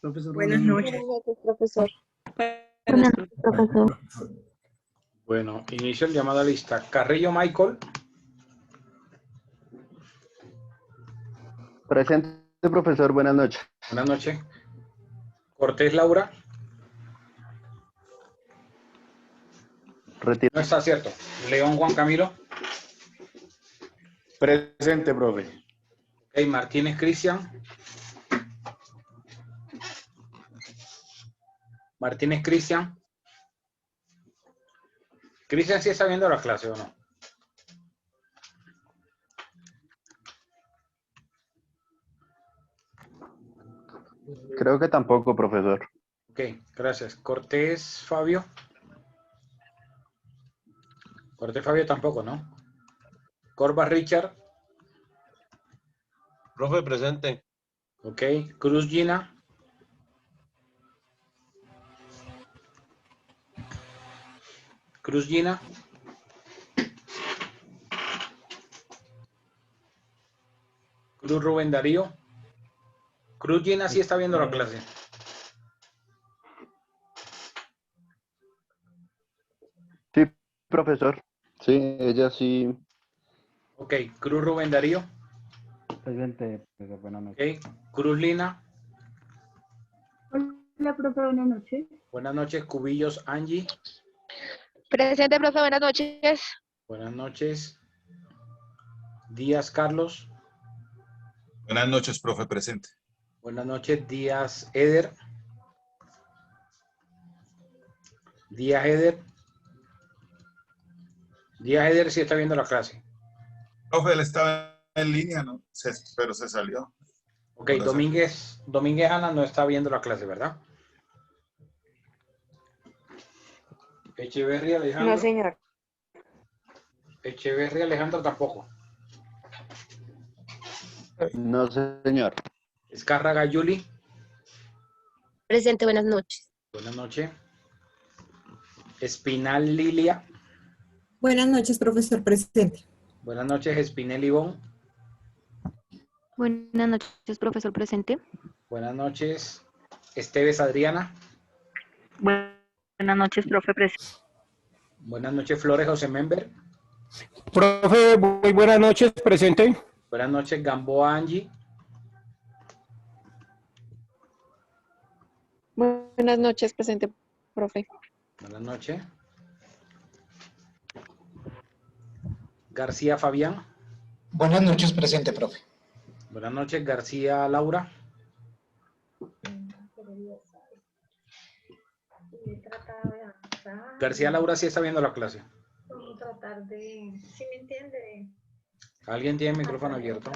Profesor, Buenas noches. Buenas noches, profesor. Buenas noches, profesor. Bueno, inicio el llamado a lista. Carrillo Michael. Presente, profesor. Buenas noches. Buenas noches. Cortés Laura. Retiro. No está cierto. León Juan Camilo. Presente, profe. Ok, Martínez Cristian. Martínez Cristian. Cristian sí está viendo la clase o no. Creo que tampoco, profesor. Ok, gracias. Cortés Fabio. Cortés Fabio tampoco, ¿no? Corva Richard. Profe, presente. Ok. Cruz Gina. Cruz Gina. Cruz Rubén Darío. Cruz Gina sí está viendo la clase. Sí, profesor. Sí, ella sí. Ok. Cruz Rubén Darío. Presente, profesor, buenas noches. Ok. Cruz Lina. Hola, profe, buenas noches. Buenas noches. Cubillos Angie. Presente, profe, buenas noches. Buenas noches. Díaz Carlos. Buenas noches, profe, presente. Buenas noches. Díaz Eder. Díaz Eder. Díaz Eder sí está viendo la clase. Profe, él estaba en línea, ¿no? Pero se salió. Ok, Domínguez Ana no está viendo la clase, ¿verdad? Echeverry Alejandro. No, señor. Echeverry Alejandro tampoco. No, señor. Escárraga Yuli. Presente, buenas noches. Buenas noches. Espinal Lilia. Buenas noches, profesor presente. Buenas noches, Espinel Ivonne. Buenas noches, profesor presente. Buenas noches, Esteves Adriana. Buenas noches, profe presente. Buenas noches, Flores José Member. Profe, muy buenas noches, presente. Buenas noches, Gamboa Angie. Buenas noches, presente, profe. Buenas noches. García Fabián. Buenas noches, presente, profe. Buenas noches, García Laura. García Laura sí está viendo la clase. Tratar de, ¿sí me entiende? ¿Alguien tiene el micrófono abierto?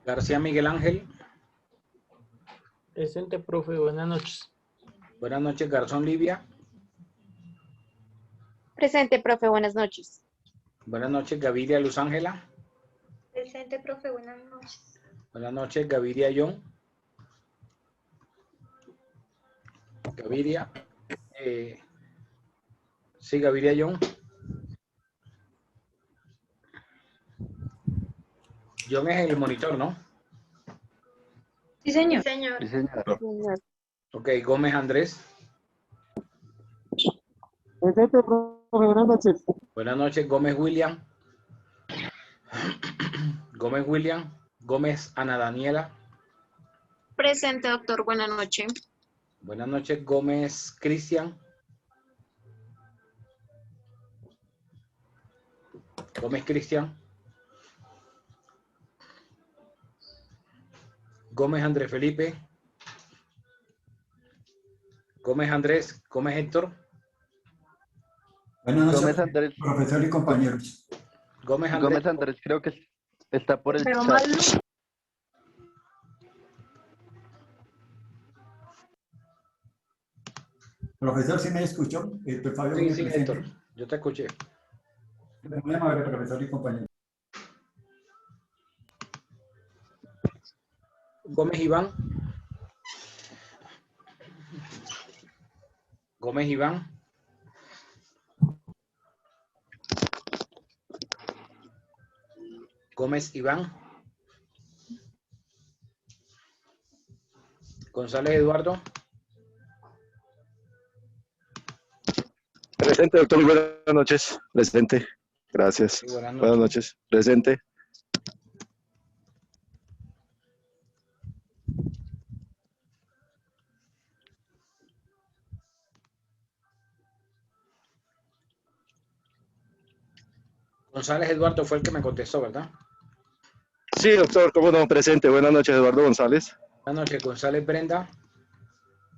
García Miguel Ángel. Presente, profe, buenas noches. Buenas noches, Garzón Livia. Presente, profe, buenas noches. Buenas noches, Gaviria Luz Ángela. Presente, profe, buenas noches. Buenas noches, Gaviria John. Gaviria. Sí, Gaviria John. John es el monitor, ¿no? Sí, señor. Sí, señor. Sí, señor. Ok, Gómez Andrés. Presente, profe, buenas noches. Buenas noches, Gómez William. Gómez William. Gómez Ana Daniela. Presente, doctor, buenas noches. Buenas noches, Gómez Cristian. Gómez Cristian. Gómez Andrés Felipe. Gómez Andrés. Gómez Héctor. Buenas noches, Gómez Andrés. profesor y compañeros. Gómez Andrés. Gómez Andrés creo que está por el Pero chat. mal. Profesor, ¿sí me escuchó? Fabio, Sí, Héctor. Yo te escuché. Muy amable, profesor y compañero. Gómez Iván. Gómez Iván. Gómez Iván. González Eduardo. Presente, doctor. Muy buenas noches. Presente. Gracias. Sí, buenas Buenas noches. Presente. González Eduardo fue el que me contestó, ¿verdad? Sí, doctor. ¿Cómo no? Presente. Buenas noches, Eduardo González. Buenas noches, González Brenda.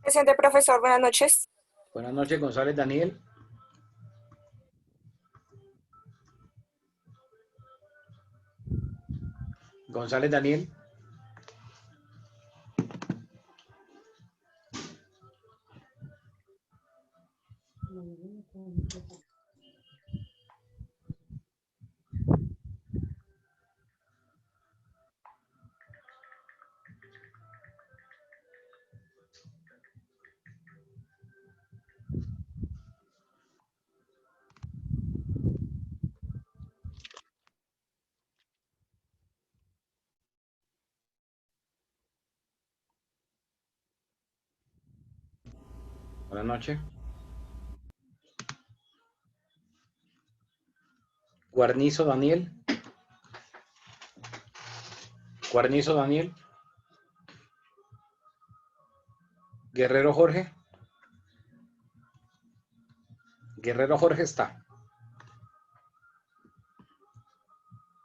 Presente, profesor. Buenas noches. Buenas noches, González Daniel. González Daniel. Buenas noches. Guarnizo Daniel. Guarnizo Daniel. Guerrero Jorge. Guerrero Jorge está.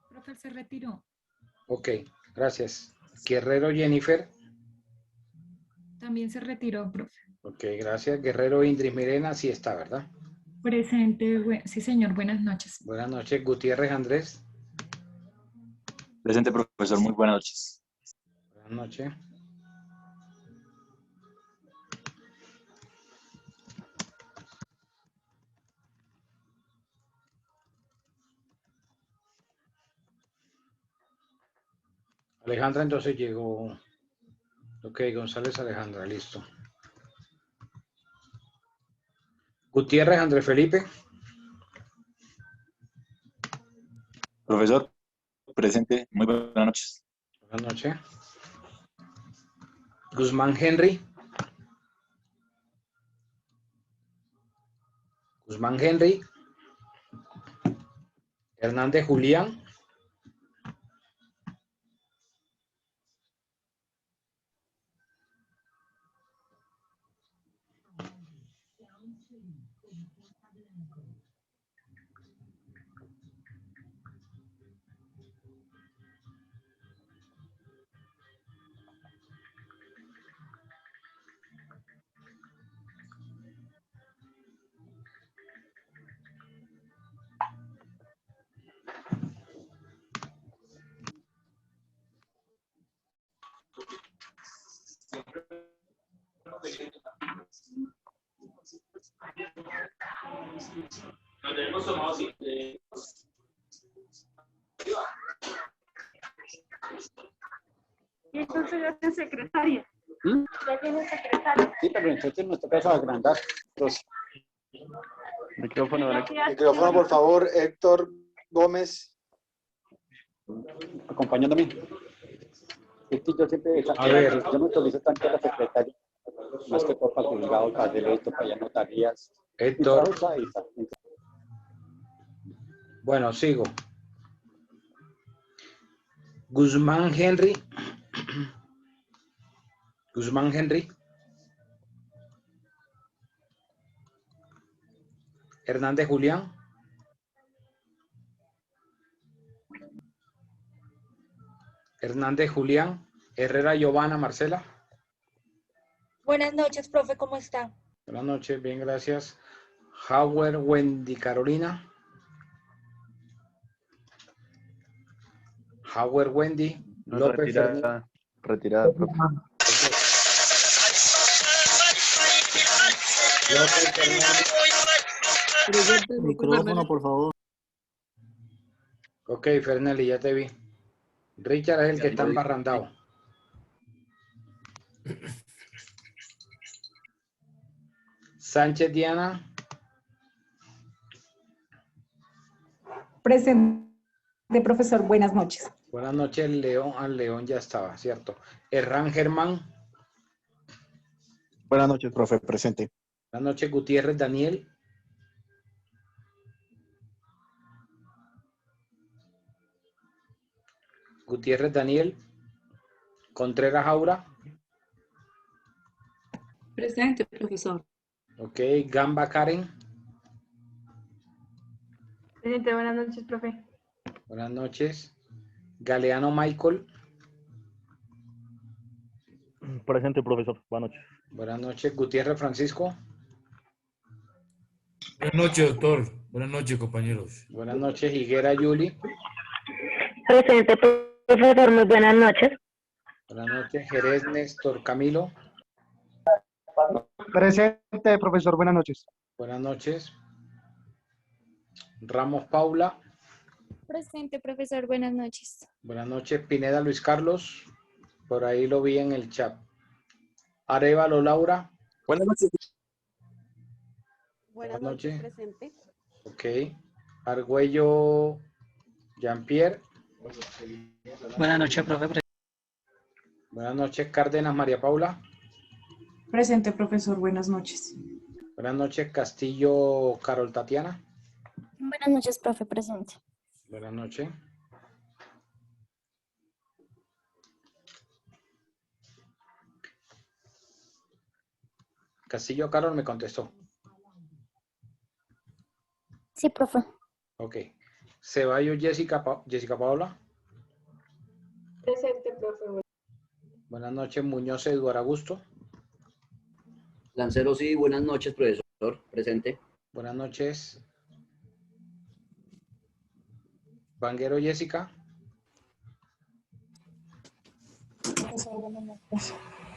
Profe, se retiró. Ok, gracias. Guerrero Jennifer. También se retiró, profe. Ok, gracias. Guerrero Indris Mirena, sí está, ¿verdad? Presente, sí señor, buenas noches. Buenas noches. Gutiérrez Andrés. Presente, profesor. Muy buenas noches. Buenas noches. Alejandra entonces llegó. Ok, González Alejandra, listo. Gutiérrez Andrés Felipe. Profesor, presente. Muy buenas noches. Buenas noches. Guzmán Henry. Guzmán Henry. Hernández Julián. Lo tenemos tomado así. Y entonces ya tiene secretaria. Ya tiene secretaria. Sí, pero entonces nos toca agrandar. Micrófono, Micrófono, por favor, Héctor Gómez. Acompañándome. Es que yo siempre, A ver. yo me utilizo tanto la secretaria, más que todo para el juzgado, para hacer esto, para allá notarías. Héctor. Bueno, sigo. Guzmán Henry. Guzmán Henry. Hernández Julián. Hernández Julián. Herrera Giovanna Marcela. Buenas noches, profe, ¿cómo está? Buenas noches, bien, gracias. Howard Wendy Carolina. Howard Wendy. No, López Fernández. retirada, profe. López Fernández. Micrófono, por favor. Ok, Fernelli, ya te vi. Richard es el que está embarrandado. Sánchez Diana. Presente, profesor. Buenas noches. Buenas noches, León. Al León ya estaba, ¿cierto? Herrán Germán. Buenas noches, profe, presente. Buenas noches, Gutiérrez Daniel. Gutiérrez Daniel. Contreras Aura. Presente, profesor. Ok, Gamba Karen. Presente, buenas noches, profe. Buenas noches. Galeano Michael. Presente, profesor. Buenas noches. Buenas noches. Gutiérrez Francisco. Buenas noches, doctor. Buenas noches, compañeros. Buenas noches. Higuera Yuli. Presente, profesor. Muy buenas noches. Buenas noches. Jerez Néstor Camilo. Presente, profesor. Buenas noches. Buenas noches. Ramos Paula. Presente, profesor. Buenas noches. Buenas noches. Pineda Luis Carlos. Por ahí lo vi en el chat. Arevalo Laura. Buenas noches. Buenas noches. Presente. Ok. Argüello Jean-Pierre. Buenas noches, profe. Buenas noches. Cárdenas María Paula. Presente, profesor. Buenas noches. Buenas noches. Castillo Carol Tatiana. Buenas noches, profe. Presente. Buenas noches. Castillo Carol me contestó. Sí, profe. Ok. Ceballos Jessica Paola. Presente, profe. Buenas noches. Muñoz Eduardo Augusto. Lancero, sí. Buenas noches, profesor. Presente. Buenas noches. Vanguero Jessica.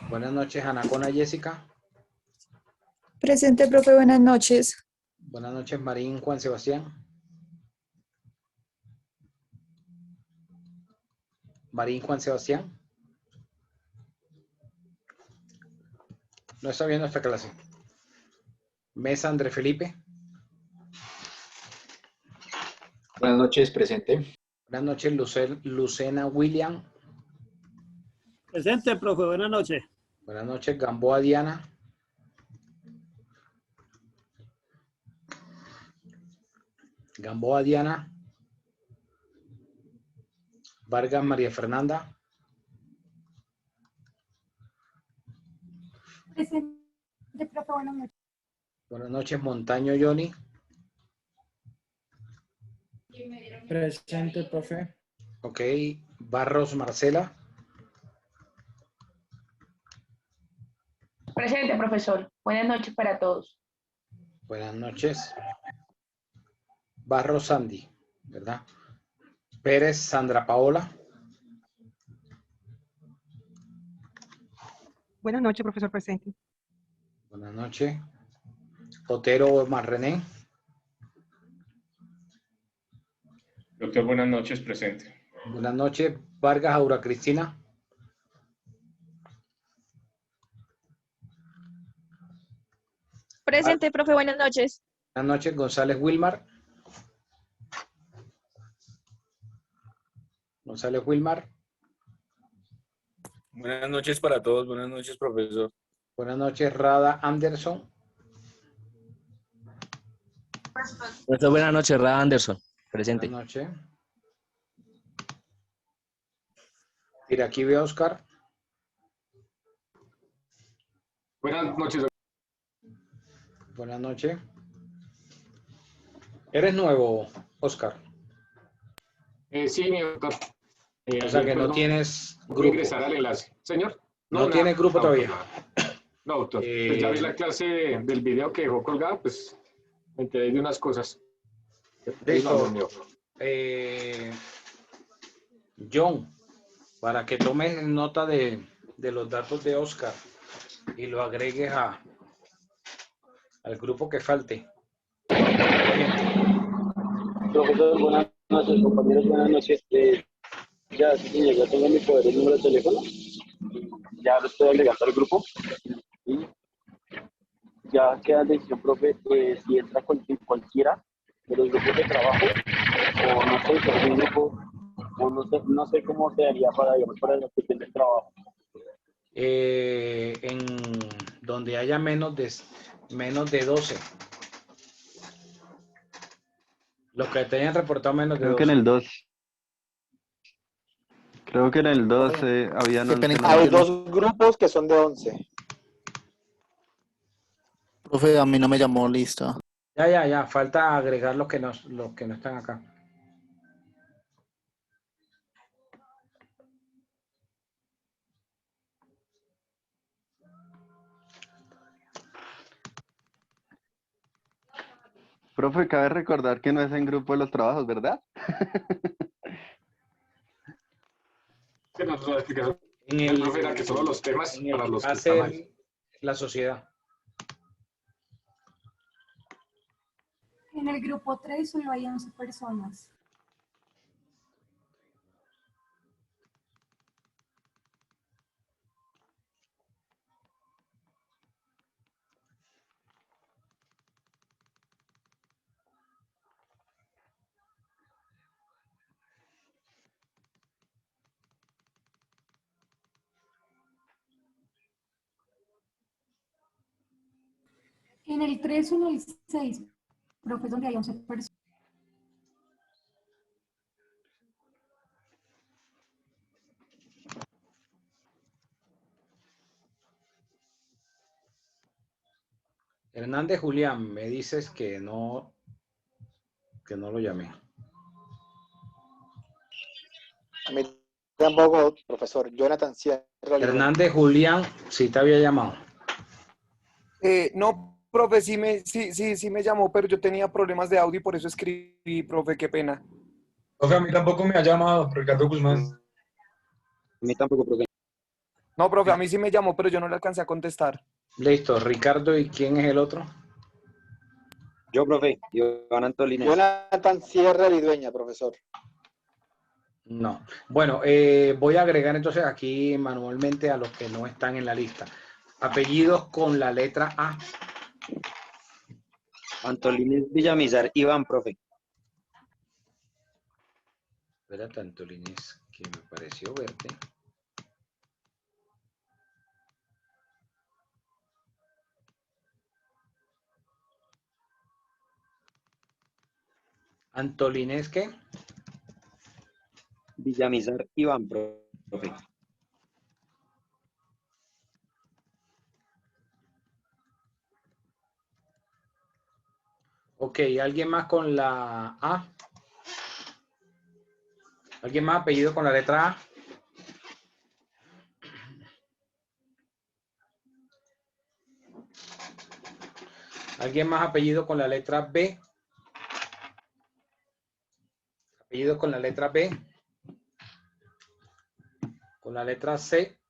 Buenas noches. Anacona Jessica. Presente, profe. Buenas noches. Buenas noches. Marín Juan Sebastián. Marín Juan Sebastián. No está viendo esta clase. Mesa André Felipe. Buenas noches, presente. Buenas noches, Lucena William. Presente, profe. Buenas noches. Buenas noches, Gamboa Diana. Gamboa Diana. Vargas María Fernanda. Presente, profe. Buenas noches. Buenas noches, Montaño Johnny. Presente, profe. Ok, Barros Marcela. Presente, profesor. Buenas noches para todos. Buenas noches. Barros Sandy, ¿verdad? Pérez Sandra Paola. Buenas noches, profesor. Presente. Buenas noches. Otero Marrené. Doctor, buenas noches, presente. Buenas noches. Vargas Aura Cristina. Presente, profe. Buenas noches. Buenas noches. González Wilmar. González Wilmar. Buenas noches para todos. Buenas noches, profesor. Buenas noches. Rada Anderson. Profesor, buenas noches, Rada Anderson. Presente. Buenas noches. Iraquibe Oscar. Buenas noches. Buenas noches. ¿Eres nuevo, Oscar? Sí, mi doctor. O sea que no tienes grupo. Ingresar al enlace. Señor. No tienes grupo todavía. No, doctor. Pues ya vi la clase del video que dejó colgado, pues me enteré de unas cosas. Listo. John, para que tomes nota de los datos de Oscar y lo agregues al grupo que falte. Profesor, buenas noches, compañeros, buenas noches. Ya tengo mi poder, el número de teléfono. ya lo estoy agregando al grupo y ya queda decisión, profe, si entra cualquiera de los grupos de trabajo o no sé, si algún grupo, o no sé cómo se haría para, digamos, para la cuestión del trabajo. En donde haya menos de 12. Los que te hayan reportado menos de Creo 12. que en el 2. Creo que en el 2 habían 11 Hay nombres. 2 grupos que son de 11. Profe, a mí no me llamó lista. Ya. Falta agregar los que no están acá. Profe, cabe recordar que no es en grupo de los trabajos, ¿verdad? Sí, no, la explicación En del profe era que solo los temas para los que están ahí. La sociedad. En el grupo 3 solo hay 11 personas. En el 3, 1 y 6, profe, donde hay 11 personas. Hernández Julián, me dices que no lo llamé. A mí tampoco, profesor. Jonathan Sierra. Hernández Julián, sí te había llamado. No, profe, sí me llamó, pero yo tenía problemas de audio y por eso escribí, profe, qué pena. Profe, a mí tampoco me ha llamado, Ricardo Guzmán. A mí tampoco, profe. No, profe, a mí sí me llamó, pero yo no le alcancé a contestar. Listo, Ricardo, ¿y quién es el otro? Yo, profe, Iván Antolines. Jonathan Sierra Vidueña, profesor. No. Bueno, voy a agregar entonces aquí manualmente a los que no están en la lista. Apellidos con la letra A. Antolines Villamizar, Iván, profe. Espérate, Antolines, que me pareció verte. Antolines, ¿qué? Villamizar, Iván, profe. Ok, ¿alguien más con la A? ¿Alguien más apellido con la letra A? ¿Alguien más apellido con la letra B? Apellido con la letra B. Con la letra C.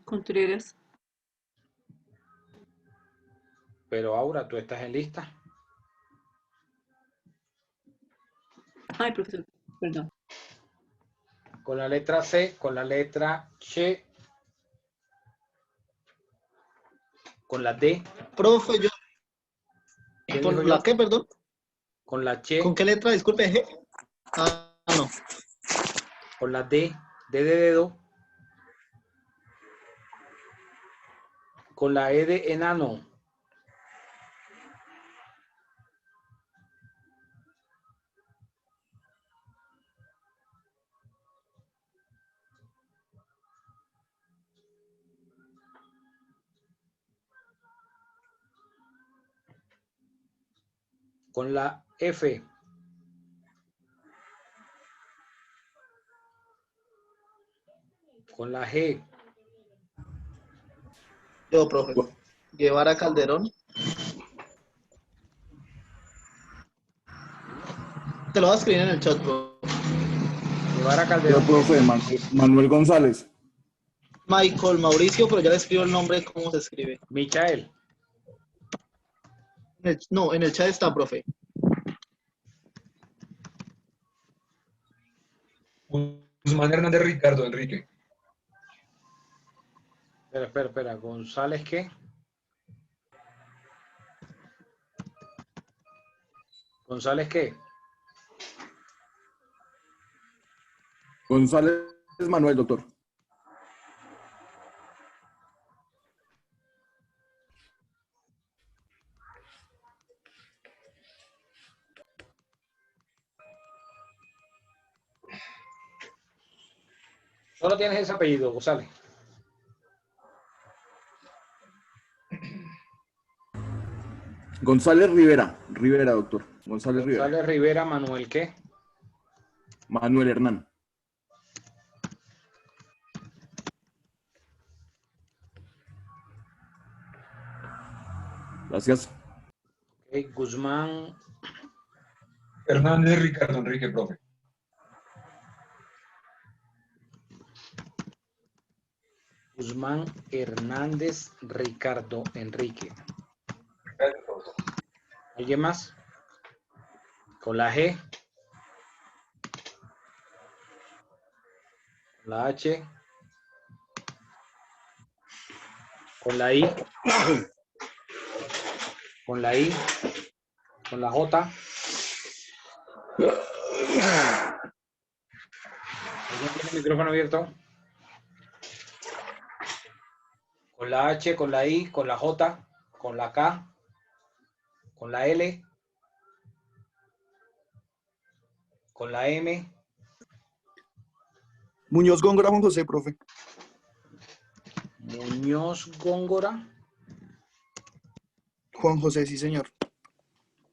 Contreras. Pero Aura, ¿tú estás en lista? Ay, profesor, perdón. Con la letra C, con la letra Che. Con la D. Profe, yo. ¿Quién ¿Con dijo la yo? qué, perdón? Con la Che. ¿Con qué letra? Disculpe, G. Ah, no. Con la D. D de dedo. Con la E de enano. Con la F. Con la G. Yo, profe. Guevara Calderón. Te lo voy a escribir en el chat, profe. Guevara Calderón. Yo, profe, Manuel González. Michael Mauricio, pero ya le escribo el nombre, cómo se escribe. Michael. No, en el chat está, profe. Guzmán Hernández Ricardo Enrique. Espera. ¿González qué? ¿González qué? González Manuel, doctor. Solo tienes ese apellido, González. González Rivera. Rivera, doctor. González Rivera. González Rivera, Manuel qué? Manuel Hernán. Gracias. Okay. Guzmán Hernández Ricardo Enrique, profe. Guzmán Hernández Ricardo Enrique. ¿Alguien más? Con la G. Con la H. Con la I. Con la I. Con la J. ¿Alguien tiene el micrófono abierto? Con la H, con la I, con la J, con la K, con la L, con la M. Muñoz Góngora Juan José, profe. Muñoz Góngora. Juan José, sí, señor.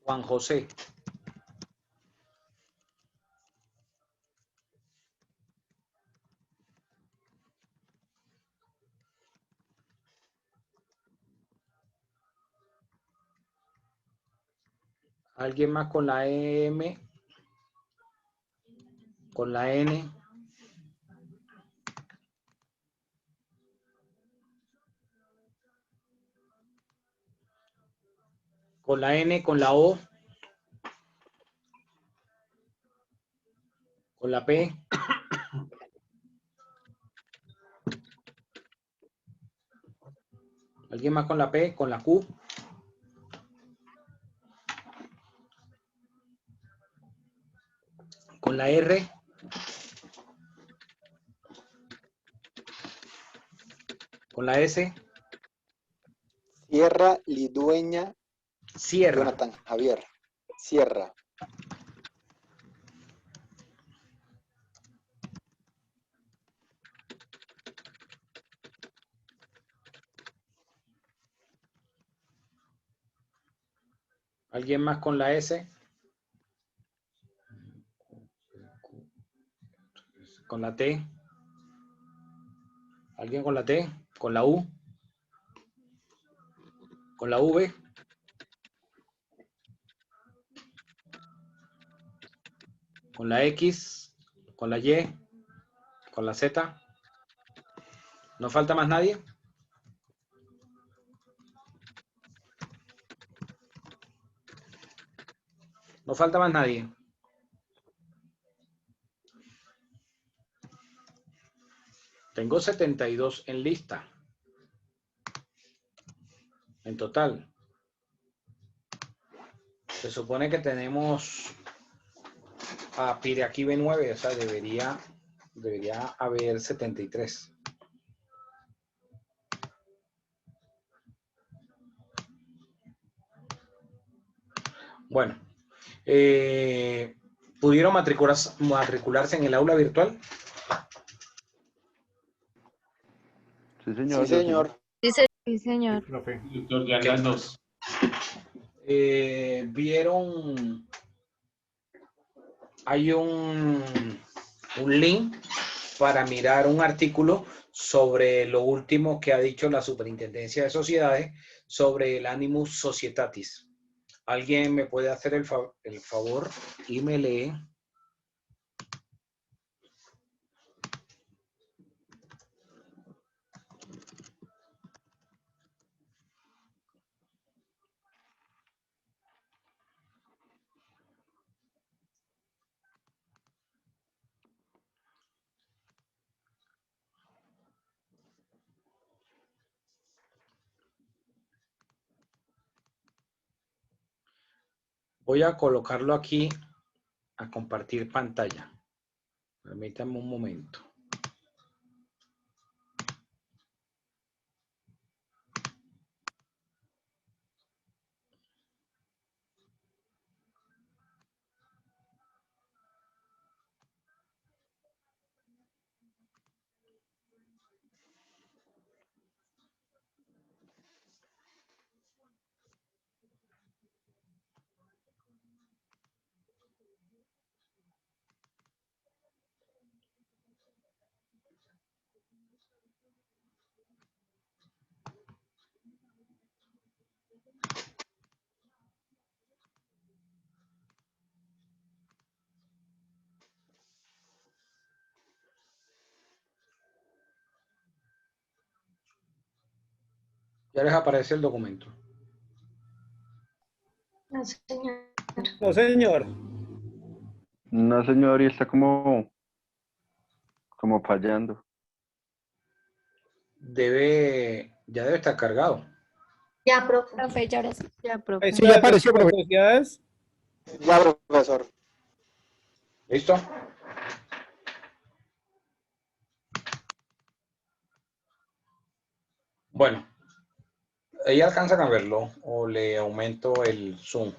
Juan José. ¿Alguien más con la M? Con la N. Con la N, con la O. Con la P. ¿Alguien más con la P? Con la Q. Con la R. Con la S. Sierra Lidueña. Sierra. Jonathan Javier. Sierra. ¿Alguien más con la S? Con la T. ¿Alguien con la T? Con la U. Con la V. Con la X. Con la Y. Con la Z. ¿No falta más nadie? No falta más nadie. Tengo 72 en lista. En total. Se supone que tenemos a Piraquí B9, o sea, debería haber 73. Bueno, ¿pudieron matricularse en el aula virtual? Sí, señor. Sí, señor. Sí, señor. Profe. Doctor, ya andan dos. Vieron, hay un link para mirar un artículo sobre lo último que ha dicho la Superintendencia de Sociedades sobre el Animus Societatis. ¿Alguien me puede hacer el favor y me lee? Voy a colocarlo aquí a compartir pantalla. Permítanme un momento. Ya les aparece el documento. No, señor. No, señor. No, señor, y está como fallando. Ya debe estar cargado. Ya, profe. Profe, ya ahora sí. Ya, profe. Sí, ya apareció, profe. Sociedades. Ya, profesor. ¿Listo? Bueno, ¿ahí alcanzan a verlo o le aumento el zoom?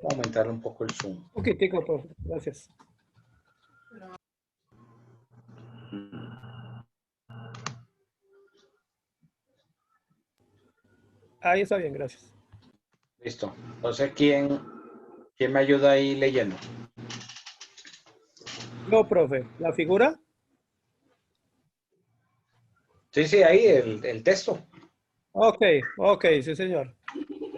Voy a aumentar un poco el zoom. Un poquitico, profe. Gracias. Ahí está bien, gracias. Listo. Entonces, ¿quién me ayuda ahí leyendo? No, profe. ¿La figura? Sí, ahí el texto. Ok, sí, señor.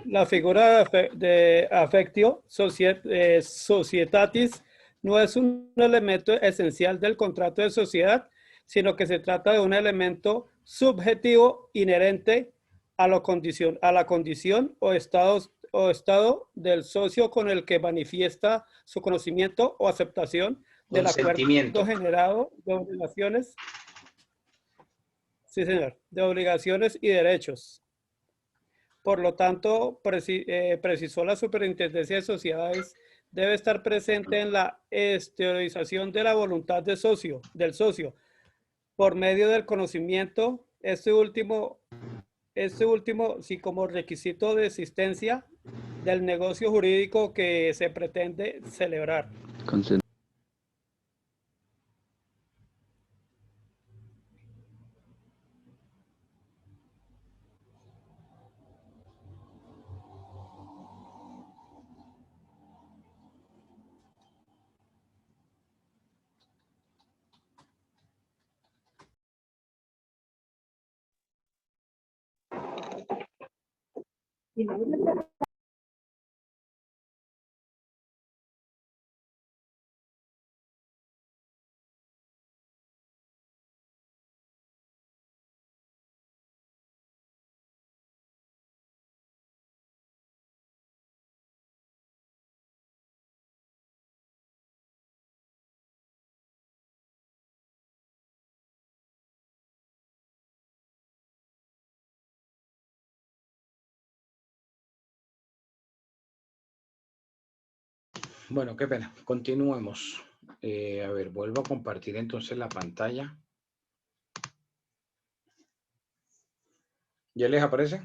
La figura de affectio societatis no es un elemento esencial del contrato de sociedad, sino que se trata de un elemento subjetivo inherente a la condición o estado del socio con el que manifiesta su conocimiento o aceptación del Consentimiento. acuerdo generado de obligaciones. Sí, señor, de obligaciones y derechos. Por lo tanto, precisó la Superintendencia de Sociedades debe estar presente en la exteriorización de la voluntad del socio, por medio del conocimiento, este último, sí, como requisito de existencia del negocio jurídico que se pretende celebrar. Bueno, qué pena. Continuemos. A ver, vuelvo a compartir entonces la pantalla. ¿Ya les aparece?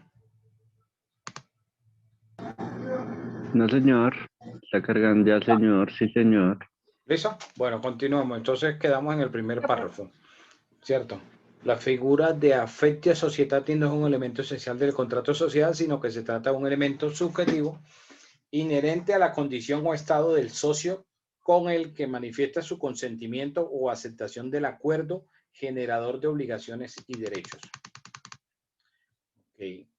No, señor. Está cargando ya, señor. Sí, señor. ¿Listo? Bueno, continuamos. Entonces quedamos en el primer párrafo, ¿cierto? La figura de affectio societatis no es un elemento esencial del contrato de sociedad, sino que se trata de un elemento subjetivo inherente a la condición o estado del socio con el que manifiesta su consentimiento o aceptación del acuerdo generador de obligaciones y derechos. Ok.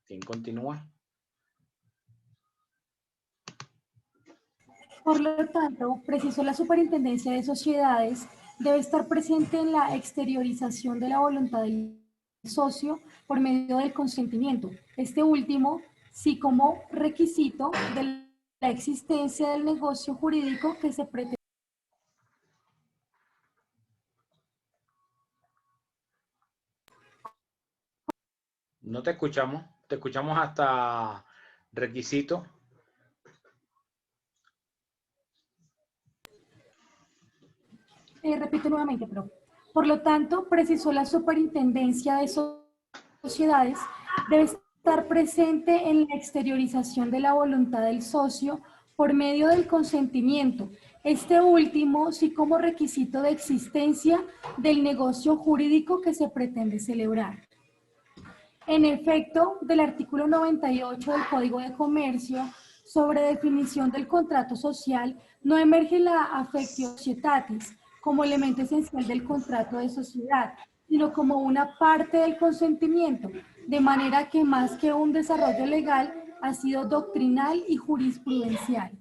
¿Quién continúa? Por lo tanto, precisó la Superintendencia de Sociedades debe estar presente en la exteriorización de la voluntad del socio por medio del consentimiento. Este último, sí como requisito de la existencia del negocio jurídico que se pretende. No te escuchamos hasta requisito Repito nuevamente, pero por lo tanto, precisó la Superintendencia de Sociedades debe estar presente en la exteriorización de la voluntad del socio por medio del consentimiento. Este último, sí como requisito de existencia del negocio jurídico que se pretende celebrar. En efecto, del artículo 98 del Código de Comercio sobre definición del contrato social, no emerge la affectio societatis como elemento esencial del contrato de sociedad, sino como una parte del consentimiento, de manera que más que un desarrollo legal, ha sido doctrinal y jurisprudencial.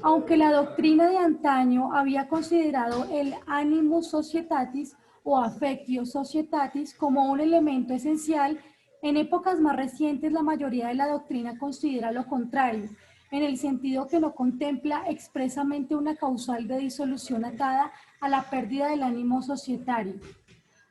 Aunque la doctrina de antaño había considerado el animus societatis o affectio societatis como un elemento esencial, en épocas más recientes la mayoría de la doctrina considera lo contrario, en el sentido que no contempla expresamente una causal de disolución atada a la pérdida del ánimo societario.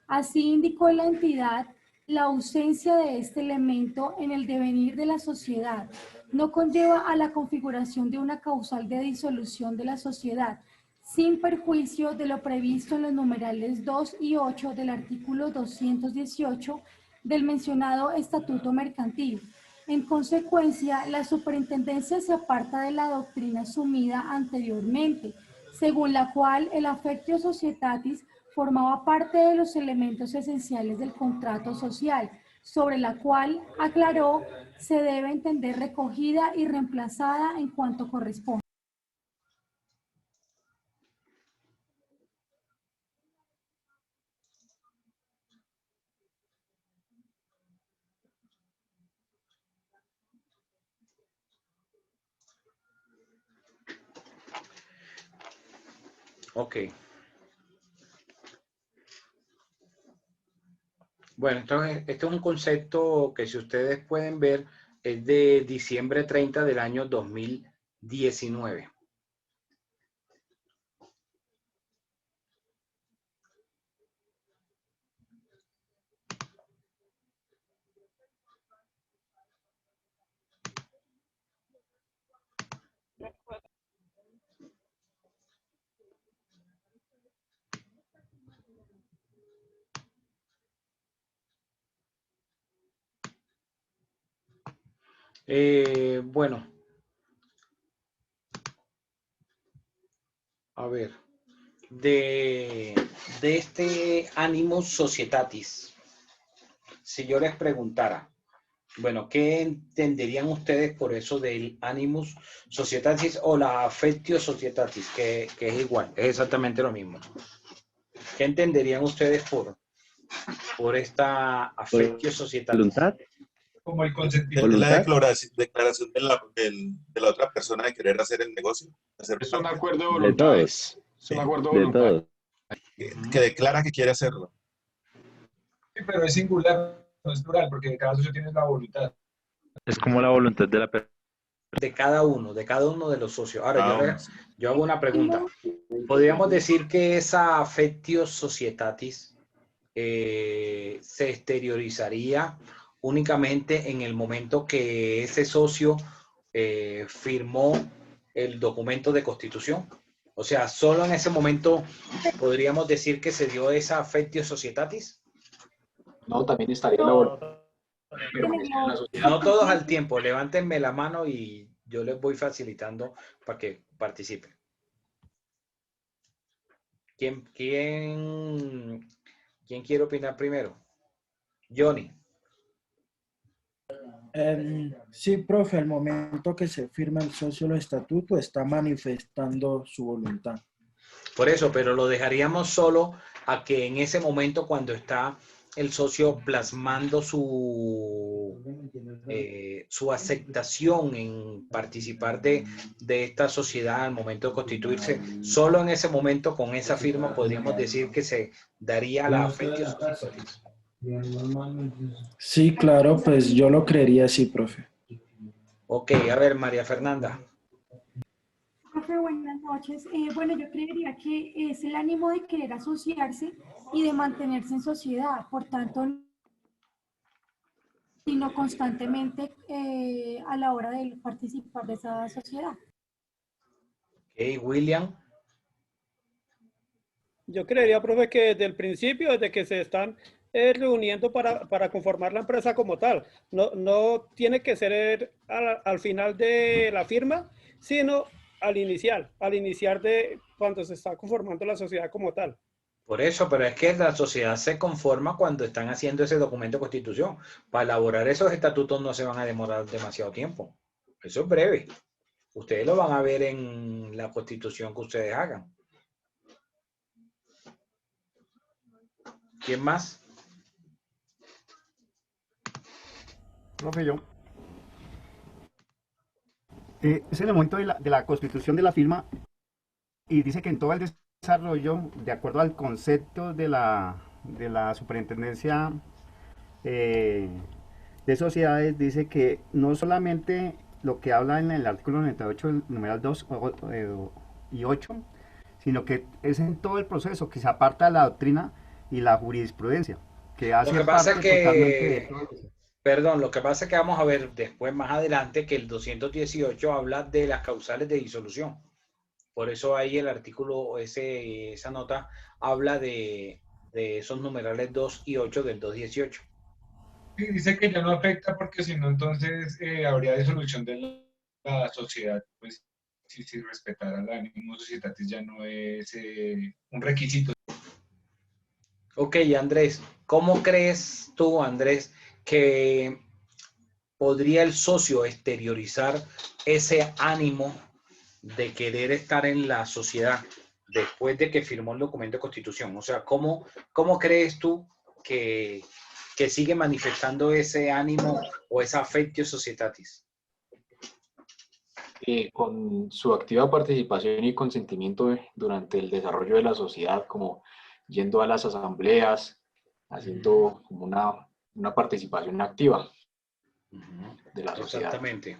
Así indicó la entidad, la ausencia de este elemento en el devenir de la sociedad no conlleva a la configuración de una causal de disolución de la sociedad, sin perjuicio de lo previsto en los numerales 2 y 8 del artículo 218 del mencionado Estatuto Mercantil. En consecuencia, la superintendencia se aparta de la doctrina asumida anteriormente, según la cual el affectio societatis formaba parte de los elementos esenciales del contrato social, sobre la cual, aclaró, se debe entender recogida y reemplazada en cuanto corresponde. Ok. Bueno, entonces este es un concepto que, si ustedes pueden ver, es de diciembre 30 del año 2019. Bueno, a ver, de este animus societatis, si yo les preguntara, bueno, ¿qué entenderían ustedes por eso del animus societatis o la affectio societatis, que es igual, es exactamente lo mismo? ¿Qué entenderían ustedes por esta affectio societatis? ¿Voluntad? Como el consentimiento de la declaración de la otra persona de querer hacer el negocio. Es un acuerdo de De voluntad. todos. Es un acuerdo de De voluntad. todos. Que declara que quiere hacerlo. Sí, pero es singular, no es plural, porque en cada socio tienes la voluntad. Es como la voluntad de la persona. De cada uno de los socios. Ahora, yo hago una pregunta. ¿Podríamos decir que esa affectio societatis se exteriorizaría únicamente en el momento que ese socio firmó el documento de constitución? O sea, ¿solo en ese momento podríamos decir que se dio esa affectio societatis? No, también estaría elaborado. No todos al tiempo. Levántenme la mano y yo les voy facilitando para que participen. ¿Quién quiere opinar primero? Johnny. Sí, profe, al momento que se firma el socio del estatuto está manifestando su voluntad. Por eso, pero lo dejaríamos solo a que en ese momento, cuando está el socio plasmando su aceptación en participar de esta sociedad al momento de constituirse, solo en ese momento, con esa firma, podríamos decir que se daría la affectio societatis. Sí, claro, pues yo lo creería así, profe. Ok, a ver, María Fernanda. Profe, buenas noches. Bueno, yo creería que es el ánimo de querer asociarse y de mantenerse en sociedad, por tanto, sino constantemente a la hora de participar de esa sociedad. Ok, William. Yo creería, profe, que desde el principio, desde que se están reuniendo para conformar la empresa como tal, no tiene que ser al final de la firma, sino al iniciar de cuando se está conformando la sociedad como tal. Por eso, pero es que la sociedad se conforma cuando están haciendo ese documento de constitución. Para elaborar esos estatutos no se van a demorar demasiado tiempo. Eso es breve. Ustedes lo van a ver en la constitución que ustedes hagan. ¿Quién más? Profe, yo. Es en el momento de la constitución de la firma y dice que en todo el desarrollo, de acuerdo al concepto de la superintendencia de sociedades, dice que no solamente lo que habla en el artículo 98, el numeral 2 y 8, sino que es en todo el proceso que se aparta de la doctrina y la jurisprudencia, que hace Lo que pasa parte es totalmente de que, todo eso. perdón, lo que pasa es que vamos a ver después, más adelante, que el 218 habla de las causales de disolución. Por eso ahí el artículo, esa nota, habla de esos numerales 2 y 8 del 218. Sí, dice que ya no afecta porque si no, entonces habría disolución de la sociedad. Pues si respetara el ánimo societatis ya no es un requisito. Ok, Andrés, ¿cómo crees tú, Andrés, que podría el socio exteriorizar ese ánimo de querer estar en la sociedad después de que firmó el documento de constitución? O sea, ¿cómo crees tú que sigue manifestando ese ánimo o esa affectio societatis? Con su activa participación y consentimiento durante el desarrollo de la sociedad, como yendo a las asambleas, haciendo como una participación activa de la sociedad. Exactamente.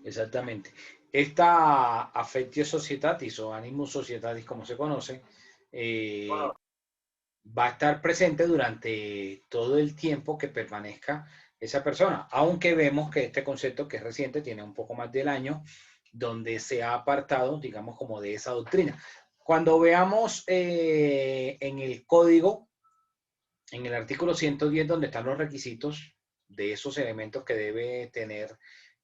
Exactamente. Esta affectio societatis o animus societatis, como se conoce, va a estar presente durante todo el tiempo que permanezca esa persona, aunque vemos que este concepto, que es reciente, tiene un poco más del año, donde se ha apartado, digamos, como de esa doctrina. Cuando veamos en el código, en el artículo 110, donde están los requisitos de esos elementos que debe tener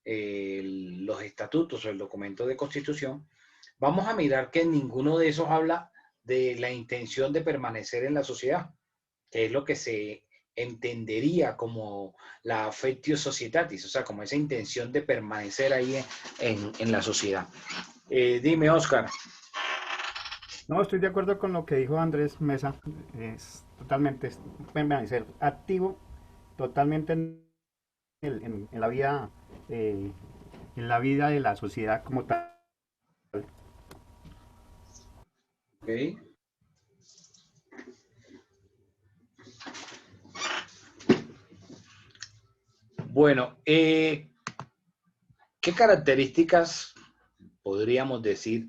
los estatutos o el documento de constitución, vamos a mirar que ninguno de esos habla de la intención de permanecer en la sociedad, que es lo que se entendería como la affectio societatis, o sea, como esa intención de permanecer ahí en la sociedad. Dime, Oscar. No, estoy de acuerdo con lo que dijo Andrés Mesa. Es totalmente permanecer activo, totalmente en la vida, en la vida de la sociedad como tal. Okay. Bueno, ¿qué características podríamos decir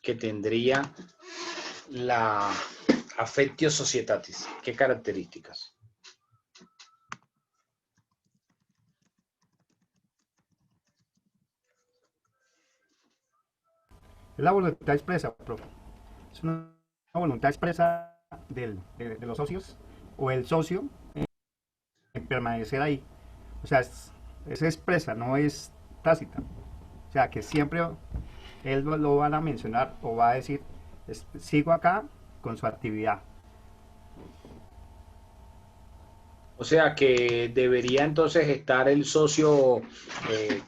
que tendría la affectio societatis? ¿Qué características? Es la voluntad expresa, profe. Es una voluntad expresa de los socios o el socio en permanecer ahí. O sea, es expresa, no es tácita. O sea, que siempre él lo van a mencionar o va a decir, sigo acá con su actividad. O sea, que debería entonces estar el socio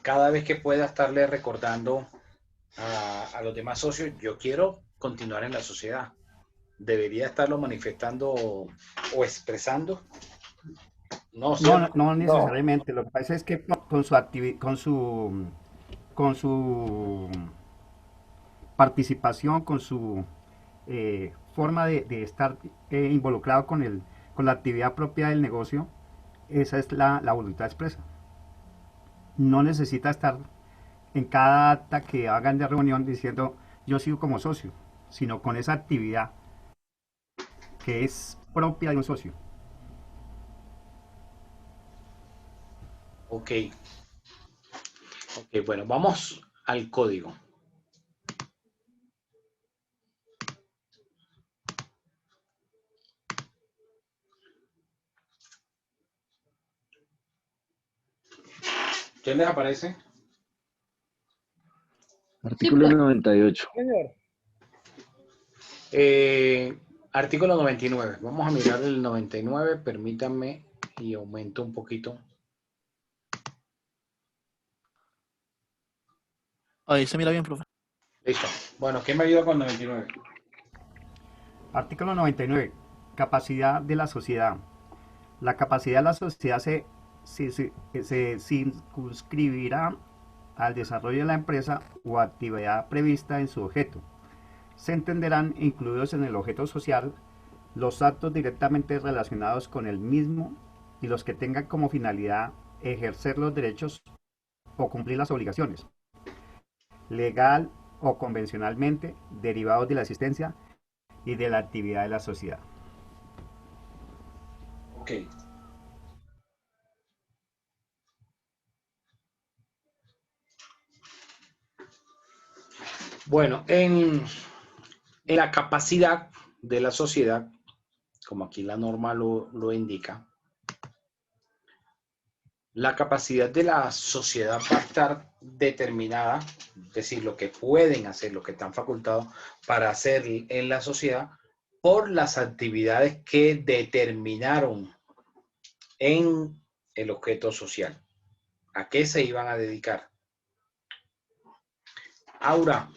cada vez que pueda estarle recordando a los demás socios, yo quiero continuar en la sociedad. Debería estarlo manifestando o expresando. No necesariamente. Lo que pasa es que con su participación, con su forma de estar involucrado con la actividad propia del negocio, esa es la voluntad expresa. No necesita estar en cada acta que hagan de reunión diciendo yo sigo como socio, sino con esa actividad que es propia de un socio. Ok, bueno, vamos al código. ¿Quién les aparece? Artículo 98. Señor. Artículo 99. Vamos a mirar el 99. Permítanme y aumento un poquito. Ahí se mira bien, profe. Listo. Bueno, ¿quién me ayuda con 99? Artículo 99. Capacidad de la sociedad. La capacidad de la sociedad se circunscribirá al desarrollo de la empresa o actividad prevista en su objeto. Se entenderán incluidos en el objeto social los actos directamente relacionados con el mismo y los que tengan como finalidad ejercer los derechos o cumplir las obligaciones, legal o convencionalmente, derivados de la existencia y de la actividad de la sociedad. Ok. Bueno, en la capacidad de la sociedad, como aquí la norma lo indica, la capacidad de la sociedad va a estar determinada, es decir, lo que pueden hacer, lo que están facultados para hacer en la sociedad, por las actividades que determinaron en el objeto social. ¿A qué se iban a dedicar? Aura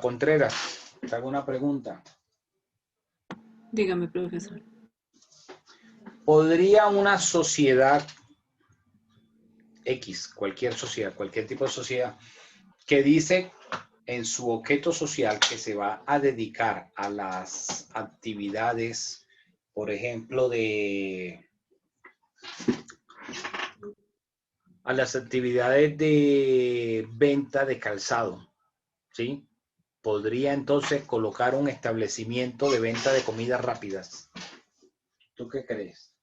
Contreras, te hago una pregunta. Dígame, profesor. ¿Podría una sociedad X, cualquier sociedad, cualquier tipo de sociedad, que dice en su objeto social que se va a dedicar a las actividades, por ejemplo, a las actividades de venta de calzado, ¿sí? Podría entonces colocar un establecimiento de venta de comidas rápidas? ¿Tú qué crees?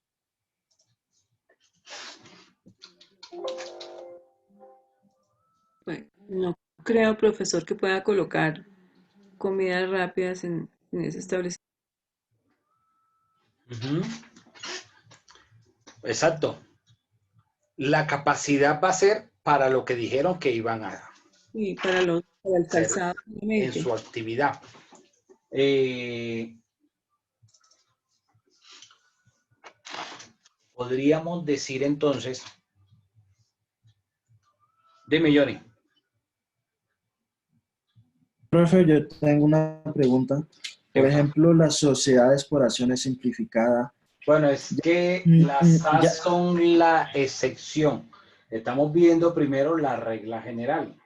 Bueno, no creo, profesor, que pueda colocar comidas rápidas en ese establecimiento. Exacto. La capacidad va a ser para lo que dijeron que iban a Sí, para el calzado, en su actividad. Podríamos decir entonces, dime, Johnny. Profe, yo tengo una pregunta. Por ejemplo, las sociedades por acciones simplificadas. Bueno, es que las SAS son la excepción. Estamos viendo primero la regla general.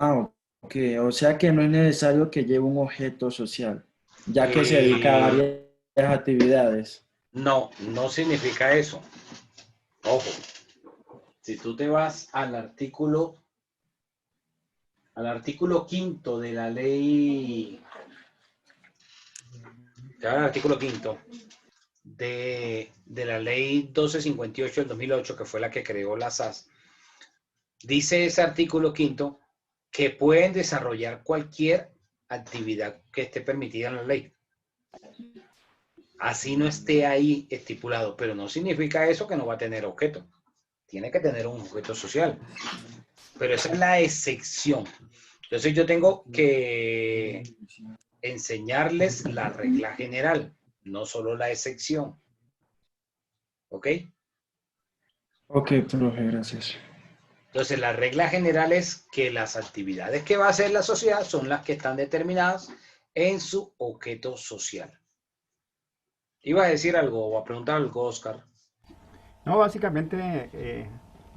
Ah, ok. O sea que no es necesario que lleve un objeto social, ya que se dedica a varias actividades. No, no significa eso. Ojo, si tú te vas al artículo quinto de la ley, al artículo quinto de la ley 1258 del 2008, que fue la que creó la SAS, dice ese artículo quinto que pueden desarrollar cualquier actividad que esté permitida en la ley. Así no esté ahí estipulado, pero no significa eso que no va a tener objeto. Tiene que tener un objeto social. Pero esa es la excepción. Entonces yo tengo que enseñarles la regla general, no solo la excepción. ¿Ok? Ok, profe, gracias. Entonces la regla general es que las actividades que va a hacer la sociedad son las que están determinadas en su objeto social. ¿Iba a decir algo o a preguntar algo, Oscar? No, básicamente,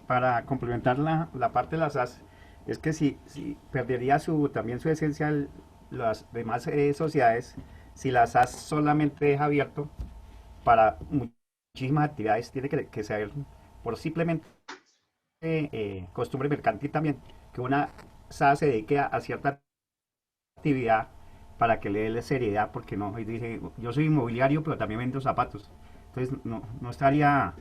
para complementar la parte de las SAS, es que si perdería también su esencia las demás sociedades, si la SAS solamente deja abierto para muchísimas actividades, tiene que ser por simplemente costumbre mercantil también, que una SAS se dedique a cierta actividad para que le dé seriedad, porque no, dice, yo soy inmobiliario, pero también vendo zapatos. Entonces no estaría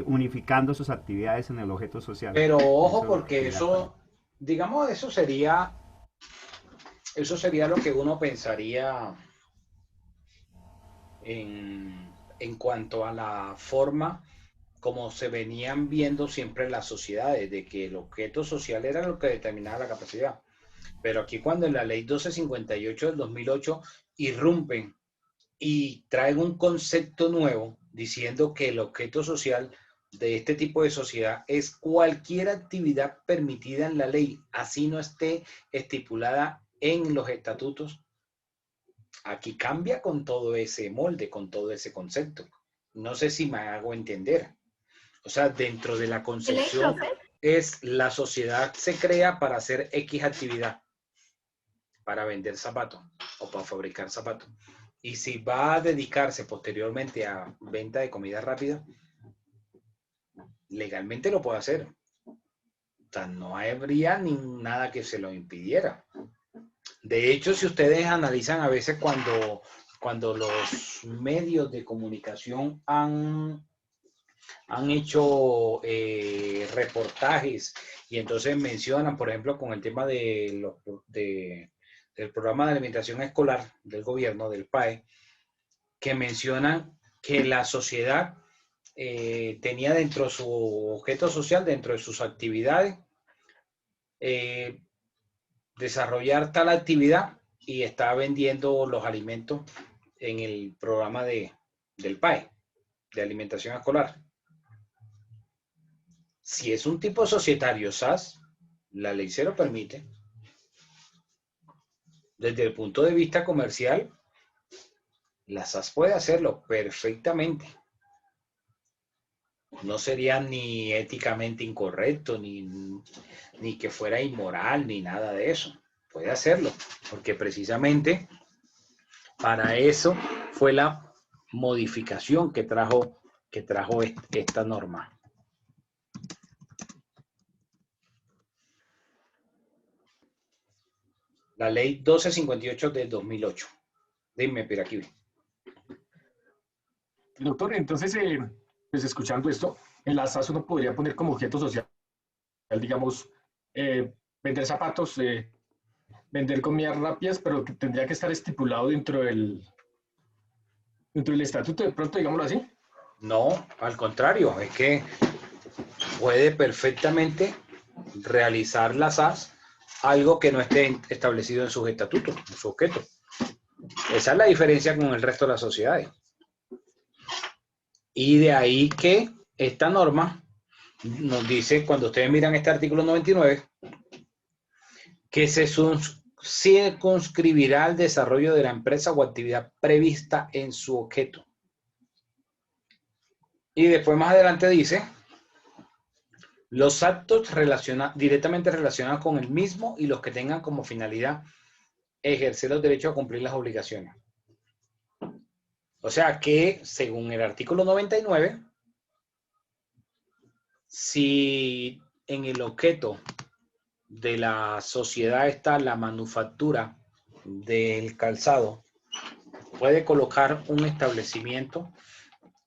unificando sus actividades en el objeto social. Pero ojo, porque eso, digamos, eso sería lo que uno pensaría en cuanto a la forma como se venían viendo siempre las sociedades, de que el objeto social era lo que determinaba la capacidad. Pero aquí cuando en la ley 1258 del 2008 irrumpen y traen un concepto nuevo diciendo que el objeto social de este tipo de sociedad es cualquier actividad permitida en la ley, así no esté estipulada en los estatutos. Aquí cambia con todo ese molde, con todo ese concepto. No sé si me hago entender. O sea, dentro de la concepción es la sociedad se crea para hacer X actividad, para vender zapatos o para fabricar zapatos. Y si va a dedicarse posteriormente a venta de comida rápida, legalmente lo puede hacer. O sea, no habría ni nada que se lo impidiera. De hecho, si ustedes analizan a veces cuando los medios de comunicación han hecho reportajes y entonces mencionan, por ejemplo, con el tema del programa de alimentación escolar del gobierno, del PAE, que mencionan que la sociedad tenía dentro de su objeto social, dentro de sus actividades, desarrollar tal actividad y está vendiendo los alimentos en el programa del PAE, de alimentación escolar. Si es un tipo societario SAS, la ley se lo permite. Desde el punto de vista comercial, la SAS puede hacerlo perfectamente. No sería ni éticamente incorrecto, ni que fuera inmoral, ni nada de eso. Puede hacerlo, porque precisamente para eso fue la modificación que trajo esta norma. La ley 1258 del 2008. Dime, Piraquivi. Doctor, entonces, pues escuchando esto, en la SAS uno podría poner como objeto social, digamos, vender zapatos, vender comidas rápidas, pero que tendría que estar estipulado dentro del estatuto, de pronto, digámoslo así. No, al contrario, es que puede perfectamente realizar la SAS algo que no esté establecido en sus estatutos, en su objeto. Esa es la diferencia con el resto de las sociedades. Y de ahí que esta norma nos dice, cuando ustedes miran este artículo 99, que se circunscribirá al desarrollo de la empresa o actividad prevista en su objeto. Y después más adelante dice, los actos directamente relacionados con el mismo y los que tengan como finalidad ejercer los derechos a cumplir las obligaciones. O sea que, según el artículo 99, si en el objeto de la sociedad está la manufactura del calzado, puede colocar un establecimiento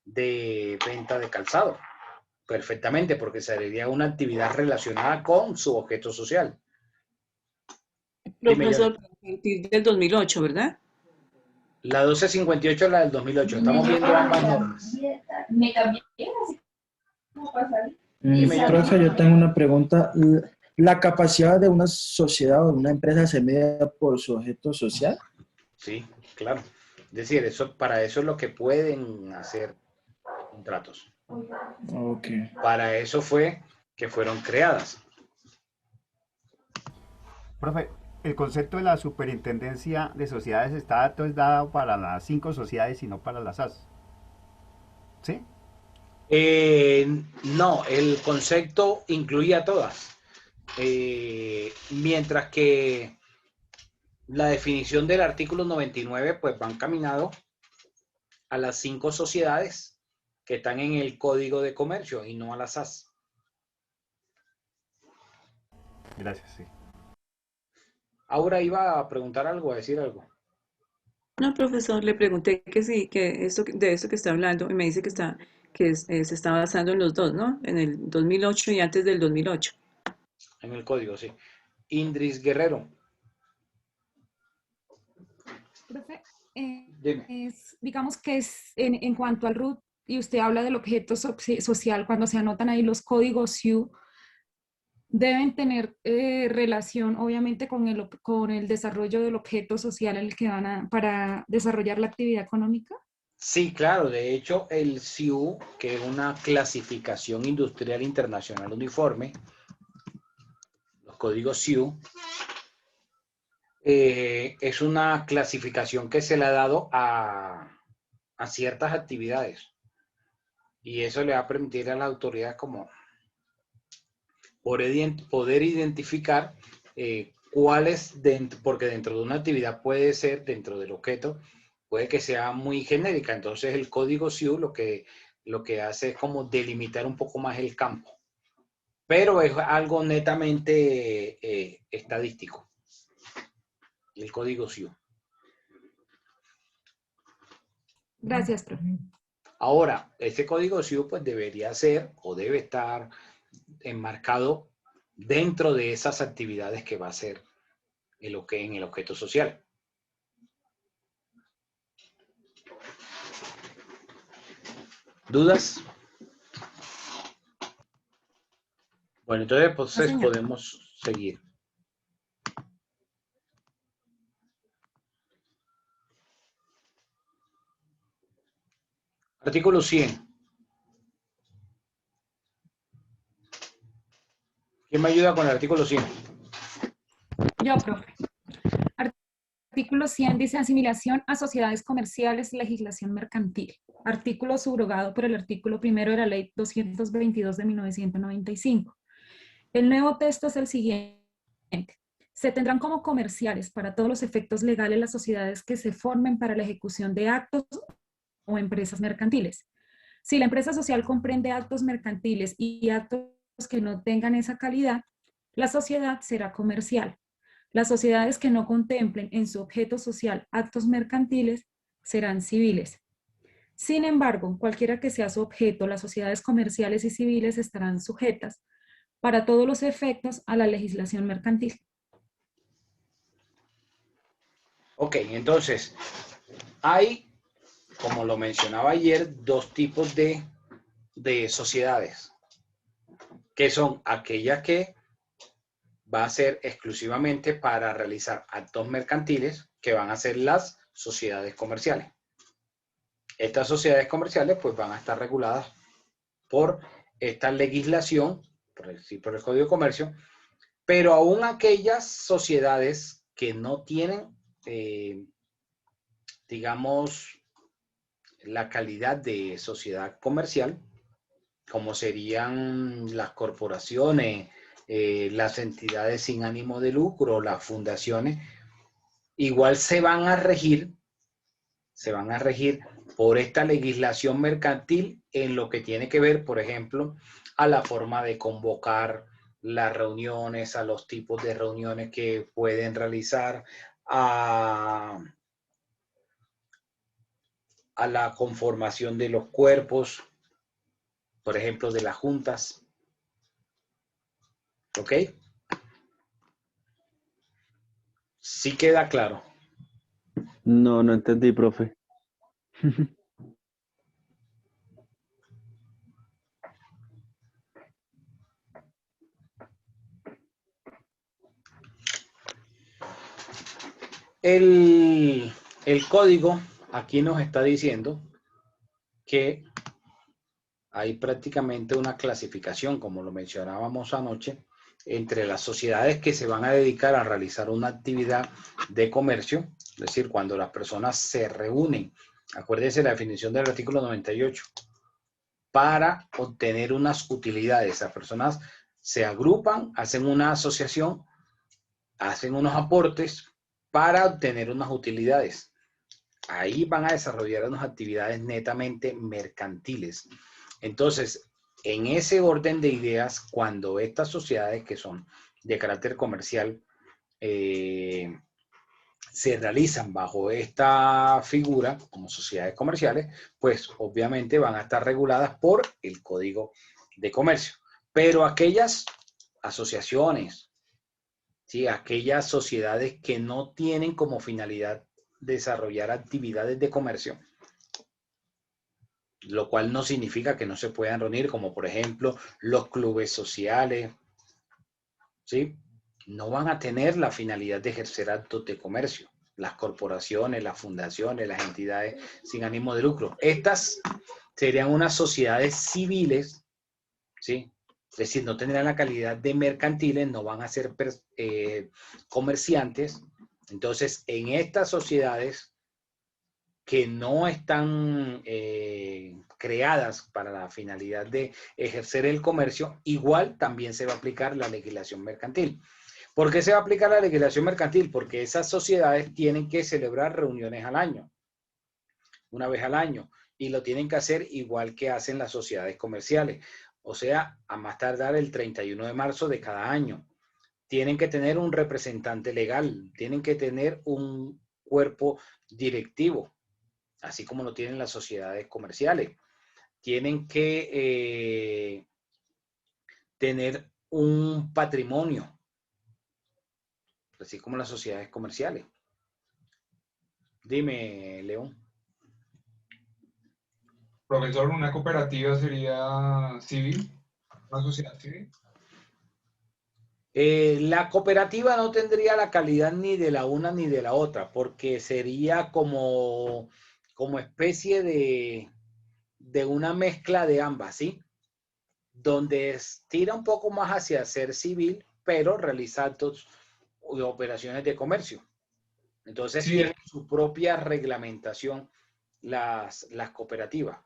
de venta de calzado perfectamente, porque sería una actividad relacionada con su objeto social. Profesor, a partir del 2008, ¿verdad? La 1258 es la del 2008. Estamos viendo ambas normas. Profe, yo tengo una pregunta. ¿La capacidad de una sociedad o de una empresa se mide por su objeto social? Sí, claro. Es decir, para eso es lo que pueden hacer contratos. Okay. Para eso fue que fueron creadas. Profe, el concepto de la superintendencia de sociedades está entonces dado para las 5 sociedades y no para las SAS. ¿Sí? No, el concepto incluía a todas. Mientras que la definición del artículo 99 pues va encaminado a las 5 sociedades que están en el Código de Comercio y no a las SAS. Gracias, sí. Ahora iba a preguntar algo, a decir algo. No, profesor, le pregunté que sí, que de esto que está hablando, y me dice que se está basando en los dos, ¿no? En el 2008 y antes del 2008. En el código, sí. Indris Guerrero. Profe, Dime. digamos que es en cuanto al RUT y usted habla del objeto social, cuando se anotan ahí los códigos SIU, deben tener relación obviamente con el desarrollo del objeto social en el que para desarrollar la actividad económica. Sí, claro. De hecho, el SIU, que es una clasificación industrial internacional uniforme, los códigos SIU, es una clasificación que se le ha dado a ciertas actividades. Y eso le va a permitir a la autoridad como poder identificar cuáles, porque dentro de una actividad puede ser, dentro del objeto, puede que sea muy genérica. Entonces el código SIU lo que hace es como delimitar un poco más el campo. Pero es algo netamente estadístico. El código SIU. Gracias, profe. Ahora, ese código SIU pues debería ser o debe estar enmarcado dentro de esas actividades que va a hacer en el objeto social. ¿Dudas? Bueno, entonces pues, podemos seguir. Artículo 100. ¿Quién me ayuda con el artículo 100? Yo, profe. Artículo 100 dice asimilación a sociedades comerciales, legislación mercantil. Artículo subrogado por el artículo 1 de la Ley 222 de 1995. El nuevo texto es el siguiente. Se tendrán como comerciales para todos los efectos legales las sociedades que se formen para la ejecución de actos o empresas mercantiles. Si la empresa social comprende actos mercantiles y actos que no tengan esa calidad, la sociedad será comercial. Las sociedades que no contemplen en su objeto social actos mercantiles serán civiles. Sin embargo, cualquiera que sea su objeto, las sociedades comerciales y civiles estarán sujetas para todos los efectos a la legislación mercantil. Ok, entonces, hay, como lo mencionaba ayer, dos tipos de sociedades, que son aquellas que va a ser exclusivamente para realizar actos mercantiles, que van a ser las sociedades comerciales. Estas sociedades comerciales pues van a estar reguladas por esta legislación, por el Código de Comercio, pero aún aquellas sociedades que no tienen, digamos, la calidad de sociedad comercial, como serían las corporaciones, las entidades sin ánimo de lucro, las fundaciones, igual se van a regir por esta legislación mercantil en lo que tiene que ver, por ejemplo, a la forma de convocar las reuniones, a los tipos de reuniones que pueden realizar, a la conformación de los cuerpos, por ejemplo, de las juntas. ¿Ok? ¿Sí queda claro? No, no entendí, profe. El código aquí nos está diciendo que hay prácticamente una clasificación, como lo mencionábamos anoche, entre las sociedades que se van a dedicar a realizar una actividad de comercio, es decir, cuando las personas se reúnen, acuérdense la definición del artículo 98, para obtener unas utilidades. Las personas se agrupan, hacen una asociación, hacen unos aportes para obtener unas utilidades. Ahí van a desarrollar unas actividades netamente mercantiles. Entonces, en ese orden de ideas, cuando estas sociedades que son de carácter comercial se realizan bajo esta figura como sociedades comerciales, pues obviamente van a estar reguladas por el Código de Comercio. Pero aquellas asociaciones, ¿sí?, aquellas sociedades que no tienen como finalidad desarrollar actividades de comercio, lo cual no significa que no se puedan reunir, como por ejemplo los clubes sociales, ¿sí? No van a tener la finalidad de ejercer actos de comercio. Las corporaciones, las fundaciones, las entidades sin ánimo de lucro. Estas serían unas sociedades civiles, ¿sí? Es decir, no tendrán la calidad de mercantiles, no van a ser comerciantes. Entonces, en estas sociedades que no están creadas para la finalidad de ejercer el comercio, igual también se va a aplicar la legislación mercantil. ¿Por qué se va a aplicar la legislación mercantil? Porque esas sociedades tienen que celebrar reuniones al año, una vez al año, y lo tienen que hacer igual que hacen las sociedades comerciales, o sea, a más tardar el 31 de marzo de cada año. Tienen que tener un representante legal, tienen que tener un cuerpo directivo, así como lo tienen las sociedades comerciales. Tienen que tener un patrimonio, así como las sociedades comerciales. Dime, León. Profesor, ¿una cooperativa sería civil? ¿Una sociedad civil? La cooperativa no tendría la calidad ni de la una ni de la otra, porque sería como especie de una mezcla de ambas, ¿sí? Donde tira un poco más hacia ser civil, pero realiza actos y operaciones de comercio. Entonces, Sí, tienen su propia reglamentación las cooperativas.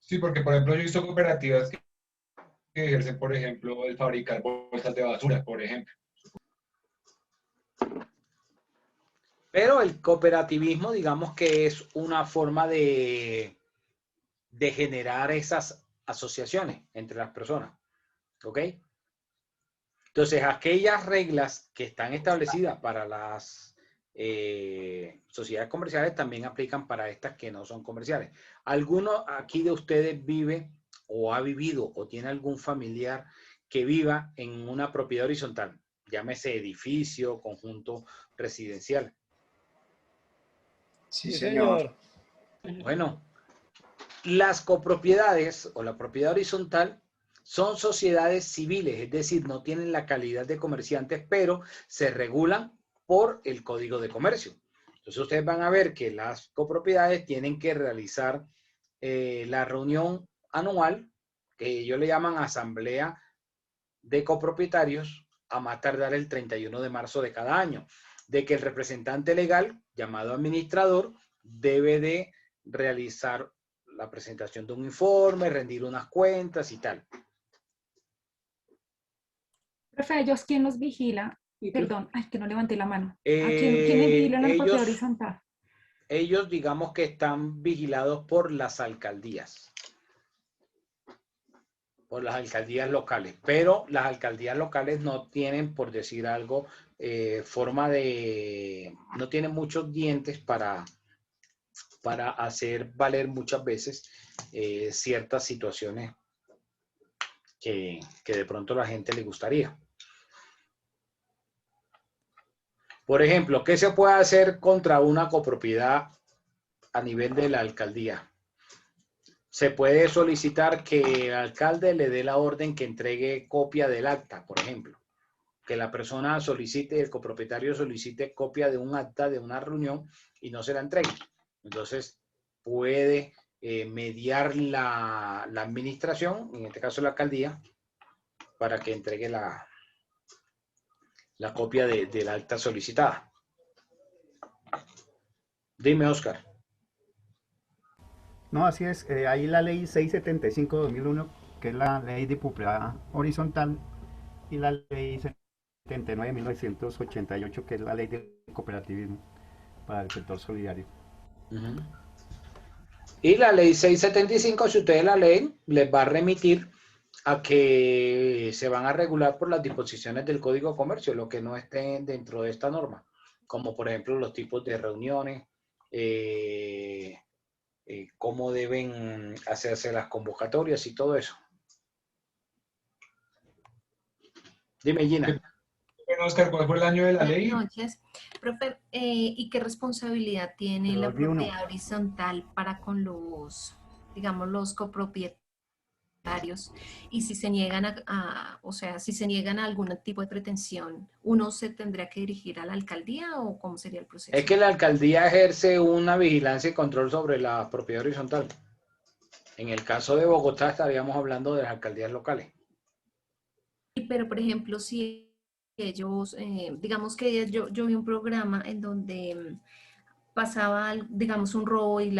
sí, porque por ejemplo yo he visto cooperativas que ejercen, por ejemplo, el fabricar bolsas de basura, por ejemplo. Pero el cooperativismo, digamos que es una forma de generar esas asociaciones entre las personas. ¿Ok? Entonces, aquellas reglas que están establecidas para las sociedades comerciales también aplican para estas que no son comerciales. ¿Alguno aquí de ustedes vive o ha vivido o tiene algún familiar que viva en una propiedad horizontal? Llámese edificio, conjunto residencial. Sí, señor. Bueno, las copropiedades o la propiedad horizontal son sociedades civiles, es decir, no tienen la calidad de comerciantes, pero se regulan por el Código de Comercio. Entonces ustedes van a ver que las copropiedades tienen que realizar la reunión anual, que ellos le llaman asamblea de copropietarios, a más tardar el 31 de marzo de cada año, de que el representante legal, llamado administrador, debe de realizar la presentación de un informe, rendir unas cuentas y tal. Profe, ¿ellos quién los vigila? Perdón, ay, que no levanté la mano. ¿A quién vigila en la propiedad horizontal? Ellos, digamos que están vigilados por las alcaldías. Por las alcaldías locales. Pero las alcaldías locales no tienen, por decir algo, no tienen muchos dientes para hacer valer muchas veces ciertas situaciones que de pronto a la gente le gustaría. Por ejemplo, ¿qué se puede hacer contra una copropiedad a nivel de la alcaldía? Se puede solicitar que el alcalde le dé la orden que entregue copia del acta, por ejemplo. Que la persona solicite, el copropietario solicite copia de un acta de una reunión y no se la entregue. Entonces, puede mediar la administración, en este caso la alcaldía, para que entregue la copia del acta solicitada. Dime, Oscar. No, así es. Hay la ley 675/2001, que es la ley de propiedad horizontal, y la ley 79/1988, que es la ley de cooperativismo para el sector solidario. Y la ley 675, si ustedes la leen, les va a remitir a que se van a regular por las disposiciones del Código de Comercio, lo que no esté dentro de esta norma, como por ejemplo los tipos de reuniones, cómo deben hacerse las convocatorias y todo eso. Dime, Gina. Bueno, Oscar, ¿cuál fue el año de la ley? Buenas noches. Profe, ¿y qué responsabilidad tiene la propiedad horizontal para con los digamos, los copropietarios, y si se niegan o sea, si se niegan a algún tipo de pretensión, ¿uno se tendría que dirigir a la alcaldía o cómo sería el proceso? Es que la alcaldía ejerce una vigilancia y control sobre la propiedad horizontal. En el caso de Bogotá estaríamos hablando de las alcaldías locales. Pero, por ejemplo, si ellos, digamos que yo vi un programa en donde pasaba, digamos, un robo y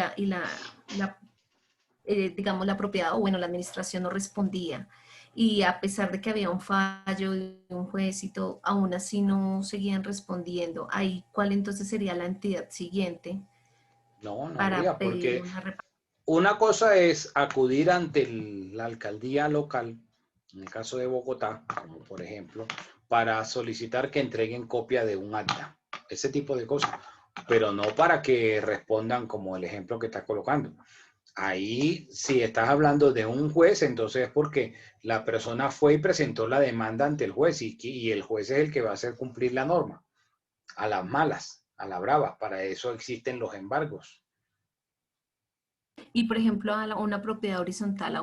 digamos, la propiedad, o bueno, la administración no respondía. Y a pesar de que había un fallo de un juez y todo, aún así no seguían respondiendo. Ahí, ¿cuál entonces sería la entidad siguiente? No, no Para habría, pedir porque una cosa es acudir ante la alcaldía local, en el caso de Bogotá, como por ejemplo, para solicitar que entreguen copia de un acta, ese tipo de cosas, pero no para que respondan como el ejemplo que estás colocando. Ahí, si estás hablando de un juez, entonces es porque la persona fue y presentó la demanda ante el juez y el juez es el que va a hacer cumplir la norma, a las malas, a la brava. Para eso existen los embargos. Y, por ejemplo, a una propiedad horizontal,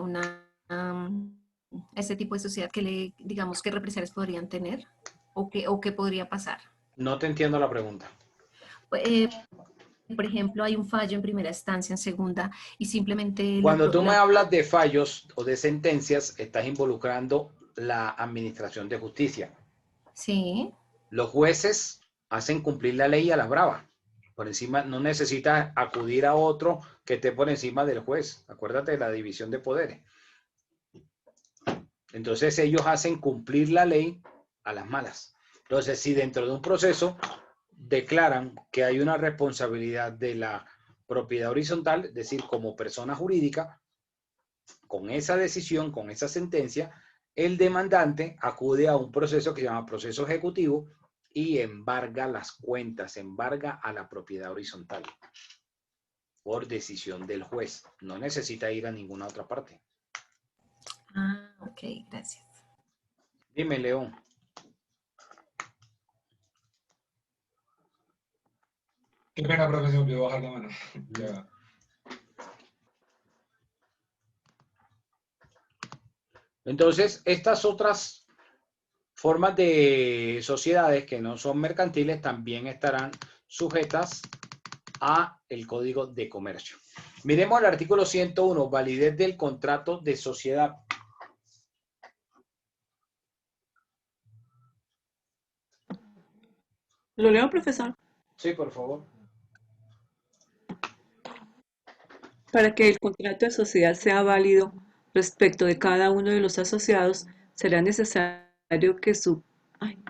ese tipo de sociedad, que digamos, ¿qué represalias podrían tener? ¿O qué podría pasar? No te entiendo la pregunta. Por ejemplo, hay un fallo en primera instancia, en segunda, y simplemente... Cuando tú me hablas de fallos o de sentencias, estás involucrando la administración de justicia. Sí. Los jueces hacen cumplir la ley a la brava. Por encima, no necesitas acudir a otro que esté por encima del juez. Acuérdate de la división de poderes. Entonces ellos hacen cumplir la ley a las malas. Entonces, si dentro de un proceso declaran que hay una responsabilidad de la propiedad horizontal, es decir, como persona jurídica, con esa decisión, con esa sentencia, el demandante acude a un proceso que se llama proceso ejecutivo y embarga las cuentas, embarga a la propiedad horizontal por decisión del juez. No necesita ir a ninguna otra parte. Ah, ok, gracias. Dime, León. Qué pena, profesor, voy a bajar la mano. Ya. Entonces, estas otras formas de sociedades que no son mercantiles también estarán sujetas a el Código de Comercio. Miremos el artículo 101, validez del contrato de sociedad. ¿Lo leo, profesor? Sí, por favor. Para que el contrato de sociedad sea válido respecto de cada uno de los asociados, será necesario que su... Ay.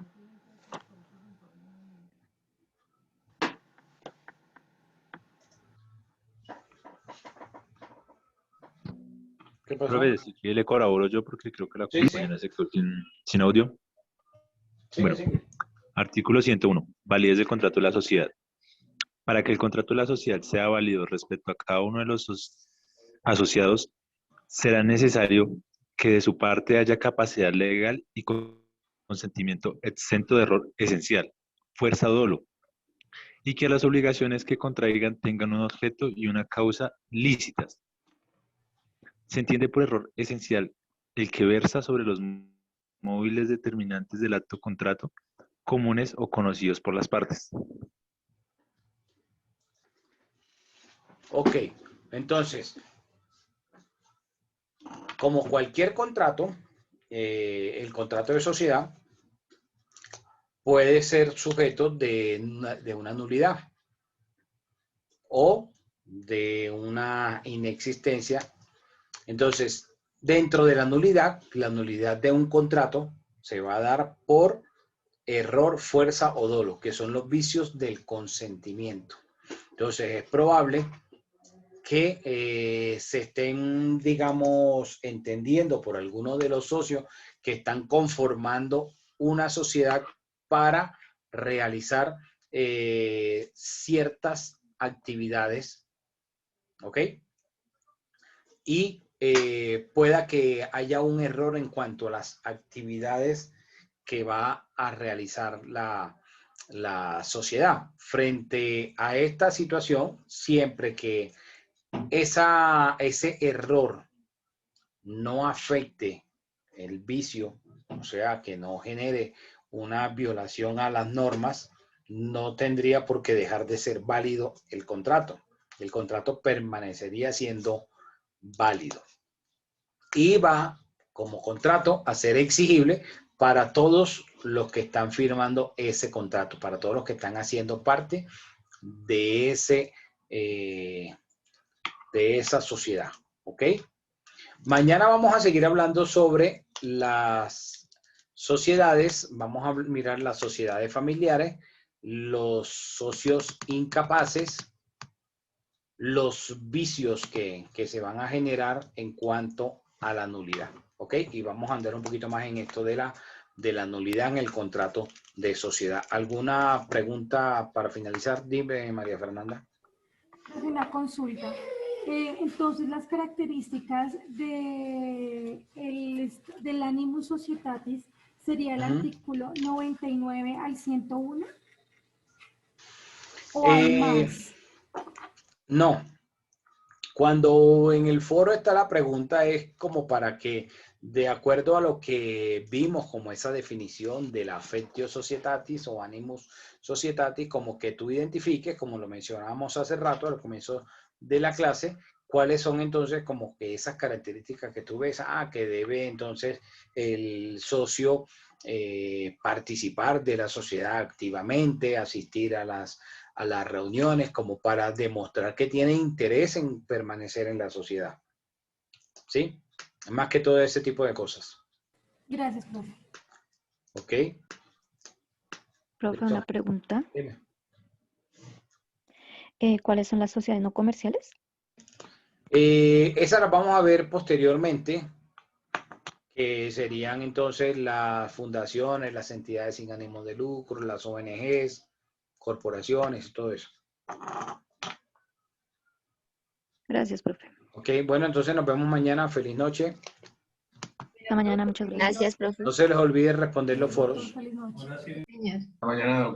¿Qué pasó? Profe, si quiere le colaboro yo porque creo que la Sí, compañera se quedó sin audio. Sí, Bueno, sí. artículo 101, validez del contrato de la sociedad. Para que el contrato de la sociedad sea válido respecto a cada uno de los asociados, será necesario que de su parte haya capacidad legal y consentimiento exento de error esencial, fuerza o dolo, y que las obligaciones que contraigan tengan un objeto y una causa lícitas. Se entiende por error esencial el que versa sobre los móviles determinantes del acto contrato, comunes o conocidos por las partes. Ok, entonces, como cualquier contrato, el contrato de sociedad puede ser sujeto de una nulidad o de una inexistencia. Entonces, dentro de la nulidad de un contrato se va a dar por error, fuerza o dolo, que son los vicios del consentimiento. Entonces, es probable que se estén, digamos, entendiendo por algunos de los socios que están conformando una sociedad para realizar ciertas actividades, ¿ok? Y pueda que haya un error en cuanto a las actividades que va a realizar la sociedad. Frente a esta situación, siempre que ese error no afecte el vicio, o sea, que no genere una violación a las normas, no tendría por qué dejar de ser válido el contrato. El contrato permanecería siendo válido y va como contrato a ser exigible para todos los que están firmando ese contrato, para todos los que están haciendo parte de esa sociedad, ¿ok? Mañana vamos a seguir hablando sobre las sociedades, vamos a mirar las sociedades familiares, los socios incapaces, los vicios que se van a generar en cuanto a la nulidad, ¿ok? Y vamos a andar un poquito más en esto de la nulidad en el contrato de sociedad. ¿Alguna pregunta para finalizar? Dime, María Fernanda. Una consulta. Entonces, las características del animus societatis sería el artículo 99 al 101. ¿O hay más? No. Cuando en el foro está la pregunta es como para que, de acuerdo a lo que vimos como esa definición de la affectio societatis o animus societatis, como que tú identifiques, como lo mencionábamos hace rato al comienzo de la clase, cuáles son entonces como que esas características que tú ves, que debe entonces el socio participar de la sociedad activamente, asistir a las reuniones como para demostrar que tiene interés en permanecer en la sociedad. ¿Sí? Más que todo ese tipo de cosas. Gracias, profe. ¿Ok? Profe, Listo. una pregunta. Dime. ¿Cuáles son las sociedades no comerciales? Esas las vamos a ver posteriormente, que serían entonces las fundaciones, las entidades sin ánimo de lucro, las ONGs, corporaciones, todo eso. Gracias, profe. Ok, bueno, entonces nos vemos mañana. Feliz noche. Hasta mañana, muchas gracias. Gracias, profe. No se les olvide responder los foros. Feliz noche. Mañana,